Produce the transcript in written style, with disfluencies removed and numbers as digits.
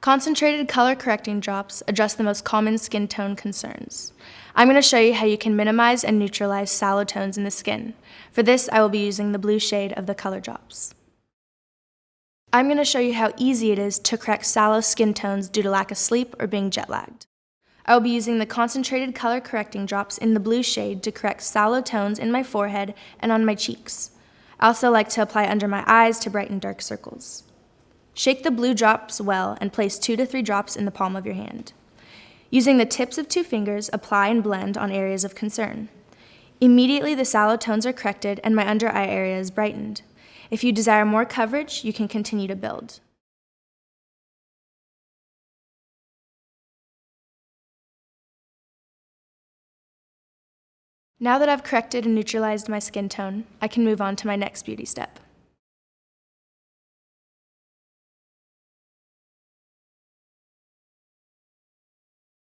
Concentrated color correcting drops address the most common skin tone concerns. I'm going to show you how you can minimize and neutralize sallow tones in the skin. For this, I will be using the blue shade of the color drops. I'm going to show you how easy it is to correct sallow skin tones due to lack of sleep or being jet lagged. I will be using the concentrated color correcting drops in the blue shade to correct sallow tones in my forehead and on my cheeks. I also like to apply under my eyes to brighten dark circles. Shake the blue drops well and place 2 to 3 drops in the palm of your hand. Using the tips of 2 fingers, apply and blend on areas of concern. Immediately the sallow tones are corrected and my under eye area is brightened. If you desire more coverage, you can continue to build. Now that I've corrected and neutralized my skin tone, I can move on to my next beauty step.